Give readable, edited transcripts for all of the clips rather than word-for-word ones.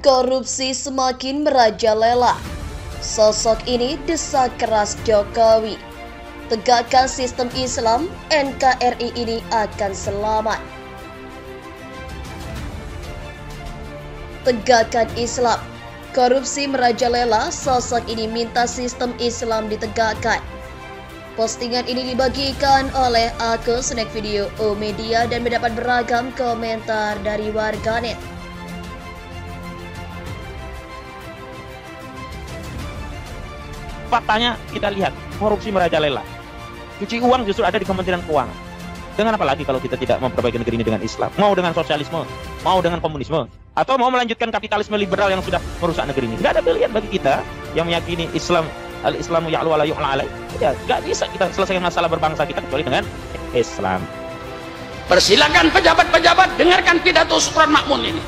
Korupsi semakin merajalela. Sosok ini desak keras Jokowi. Tegakkan sistem Islam, NKRI ini akan selamat. Tegakkan Islam. Korupsi merajalela, sosok ini minta sistem Islam ditegakkan. Postingan ini dibagikan oleh akun Snack Video O Media dan mendapat beragam komentar dari warganet. Faktanya kita lihat korupsi merajalela. Cuci uang justru ada di Kementerian Keuangan. Dengan apa lagi kalau kita tidak memperbaiki negeri ini dengan Islam? Mau dengan sosialisme, mau dengan komunisme, atau mau melanjutkan kapitalisme liberal yang sudah merusak negeri ini? Tidak ada pilihan bagi kita yang meyakini Islam, al-Islamu ya'lu wa la yu'la alaih. Ya, nggak bisa kita selesaikan masalah berbangsa kita kecuali dengan Islam. Persilakan pejabat-pejabat dengarkan pidato Supran Makmun ini.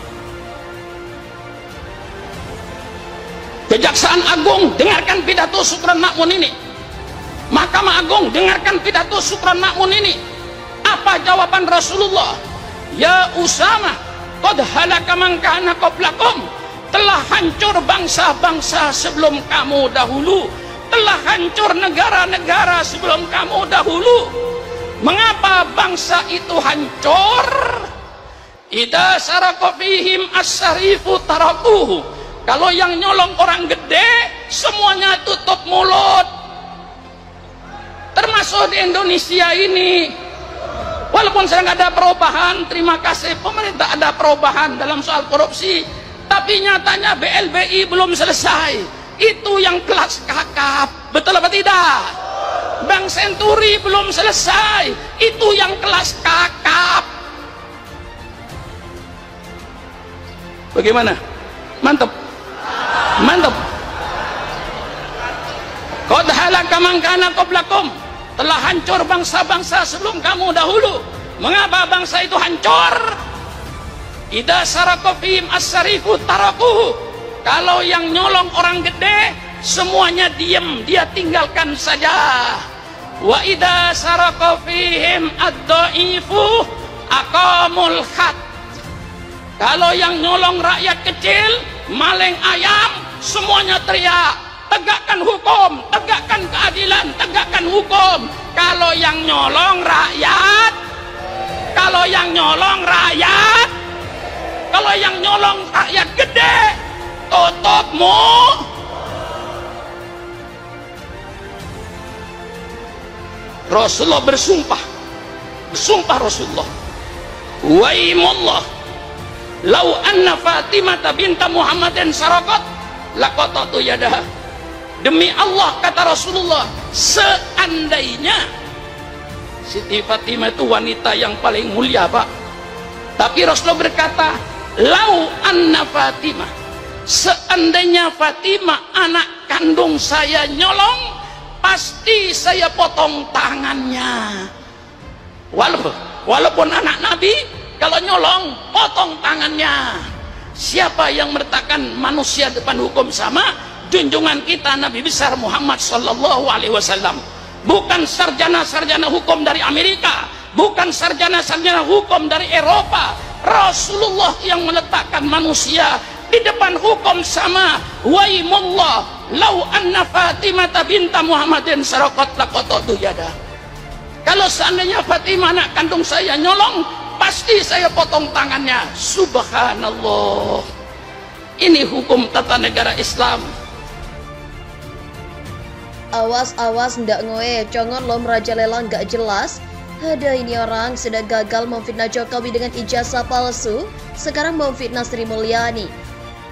Kejaksaan Agung dengarkan pidato Supran Makmun ini. Mahkamah Agung dengarkan pidato Supran Makmun ini. Apa jawaban Rasulullah? Ya Usama, qad halaka man kana qablakum. Telah hancur bangsa-bangsa sebelum kamu dahulu. Telah hancur negara-negara sebelum kamu dahulu. Mengapa bangsa itu hancur? Idza saraka fihim as-sarifu tarakuhu. Kalau yang nyolong orang gede, semuanya tutup mulut. Termasuk di Indonesia ini. Walaupun sedang ada perubahan, terima kasih pemerintah ada perubahan dalam soal korupsi. Tapi nyatanya BLBI belum selesai. Itu yang kelas kakap. Betul apa tidak? Bank Senturi belum selesai. Itu yang kelas kakap. Bagaimana? Mantap. Mantap. Qad halaka man kana qablakum. Telah hancur bangsa-bangsa sebelum kamu dahulu. Mengapa bangsa itu hancur? Idza saraka fihim as-sarifu tarakuhu. Kalau yang nyolong orang gede, semuanya diam, dia tinggalkan saja. Wa idza saraka fihim ad-dhaifu aqamul khat. Kalau yang nyolong rakyat kecil, maling ayam, semuanya teriak, tegakkan hukum, tegakkan keadilan, tegakkan hukum. Kalau yang nyolong rakyat, kalau yang nyolong rakyat, kalau yang nyolong rakyat gede, tutupmu. Rasulullah bersumpah Rasulullah, waimullah, lau anna Fatimah binta Muhammadin sarakat laqatatu yadaha. Demi Allah, kata Rasulullah, seandainya Siti Fatimah itu wanita yang paling mulia, Pak. Tapi Rasulullah berkata, lau anna Fatimah, seandainya Fatimah anak kandung saya nyolong, pasti saya potong tangannya. Walaupun anak Nabi, kalau nyolong, potong tangannya. Siapa yang meletakkan manusia depan hukum sama? Junjungan kita Nabi besar Muhammad sallallahu alaihi wasallam. Bukan sarjana-sarjana hukum dari Amerika, bukan sarjana-sarjana hukum dari Eropa. Rasulullah yang meletakkan manusia di depan hukum sama. Waimullah, lau anna Fatimah binta Muhammadin saraqat laqatatu yada. Kalau seandainya Fatimah anak kandung saya nyolong, pasti saya potong tangannya. Subhanallah. Ini hukum tata negara Islam. Awas ndak ngoe, congon lo merajalela nggak jelas. Ada ini orang sudah gagal memfitnah Jokowi dengan ijazah palsu, sekarang memfitnah Sri Mulyani.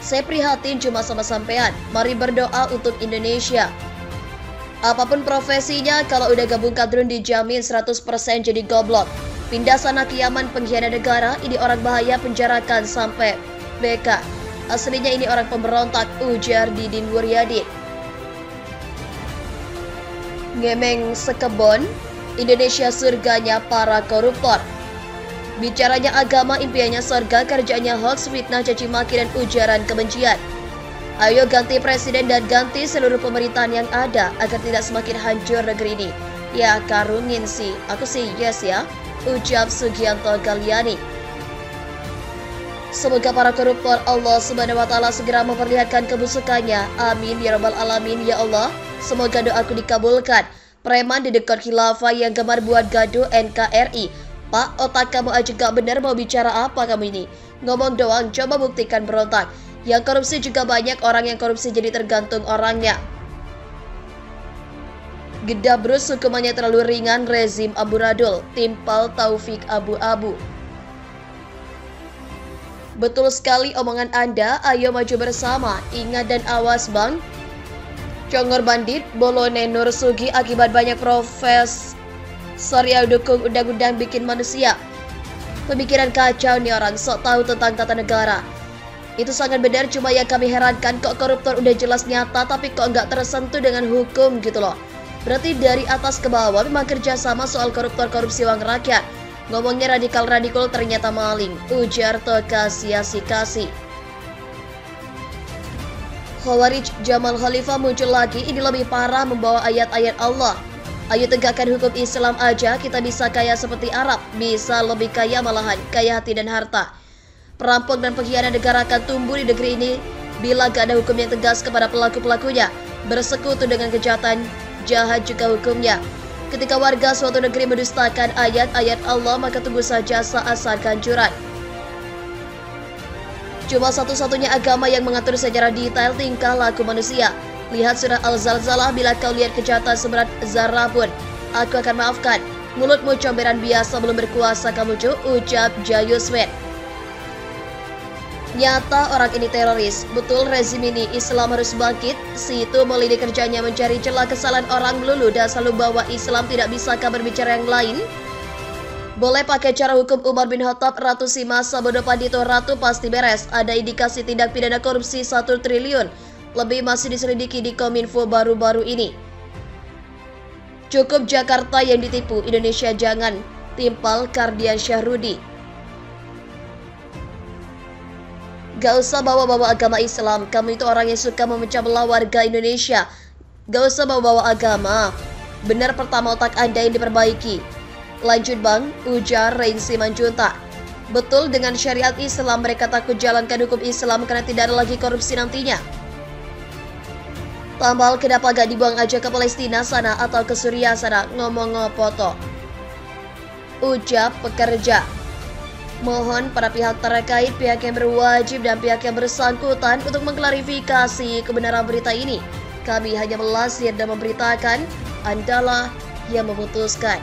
Saya prihatin cuma sama sampean. Mari berdoa untuk Indonesia. Apapun profesinya, kalau udah gabung kadrun dijamin 100% jadi goblok. Pindah sana ke Yaman, pengkhianat negara. Ini orang bahaya, penjarakan sampai BK. Aslinya ini orang pemberontak, ujar Didin Wuryadi. Ngemeng sekebon, Indonesia surganya para koruptor. Bicaranya agama, impiannya surga, kerjanya hoax, fitnah, caci maki dan ujaran kebencian. Ayo ganti presiden dan ganti seluruh pemerintahan yang ada agar tidak semakin hancur negeri ini. Ya karungin sih, aku sih yes ya, ucap Sugianto Galyani. Semoga para koruptor Allah Subhanahu wa Ta'ala segera memperlihatkan kebusukannya. Amin ya rabbal alamin ya Allah. Semoga doaku dikabulkan. Preman di dekat khilafah yang gemar buat gaduh NKRI. Pak, otak kamu aja gak bener, mau bicara apa kamu ini? Ngomong doang, coba buktikan berontak. Yang korupsi juga banyak, orang yang korupsi jadi tergantung orangnya. Gedabrus hukumannya terlalu ringan, rezim amburadul, timpal taufik abu-abu. Betul sekali omongan Anda, ayo maju bersama, ingat dan awas bang. Congor bandit, bolone Nur Sugi akibat banyak profesor yang dukung undang-undang bikin manusia. Pemikiran kacau nih orang, sok tahu tentang tata negara. Itu sangat benar, cuma yang kami herankan kok koruptor udah jelas nyata tapi kok nggak tersentuh dengan hukum gitu loh. Berarti dari atas ke bawah memang kerjasama soal koruptor korupsi uang rakyat. Ngomongnya radikal-radikal ternyata maling, ujar Toka Siasi-Kasi. Khawarij Jamal Khalifah muncul lagi, ini lebih parah membawa ayat-ayat Allah. Ayo tegakkan hukum Islam aja, kita bisa kaya seperti Arab, bisa lebih kaya malahan, kaya hati dan harta. Perampok dan pengkhianat negara akan tumbuh di negeri ini bila gak ada hukum yang tegas kepada pelaku-pelakunya. Bersekutu dengan kejahatan, jahat juga hukumnya. Ketika warga suatu negeri mendustakan ayat-ayat Allah, maka tunggu saja saat kehancuran. Cuma satu-satunya agama yang mengatur secara detail tingkah laku manusia. Lihat surah Al-Zalzalah, bila kau lihat kejahatan seberat zarah pun, aku akan maafkan. Mulutmu comberan biasa, belum berkuasa kamu ucap Jayuswet. Nyata orang ini teroris, betul rezim ini Islam harus bangkit. Si itu melini kerjanya mencari celah kesalahan orang melulu dan selalu bawa Islam, tidak bisakah berbicara yang lain? Boleh pakai cara hukum Umar bin Khattab, Ratu Sima, Sabodo Pandito, Ratu pasti beres. Ada indikasi tindak pidana korupsi 1 triliun lebih masih diselidiki di Kominfo baru-baru ini. Cukup Jakarta yang ditipu, Indonesia jangan, timpal Kardian Syahrudi. Gak usah bawa-bawa agama Islam, kamu itu orang yang suka memecah belah warga Indonesia. Gak usah bawa-bawa agama. Benar pertama otak Anda yang diperbaiki. Lanjut bang, ujar Rain Simanjunta. Betul, dengan syariat Islam mereka takut jalankan hukum Islam karena tidak ada lagi korupsi nantinya. Tambal, kenapa gak dibuang aja ke Palestina sana atau ke Suriah sana, ngomong ngopoto. Ucap pekerja. Mohon para pihak terkait, pihak yang berwajib dan pihak yang bersangkutan untuk mengklarifikasi kebenaran berita ini. Kami hanya melasir dan memberitakan, Andalah yang memutuskan.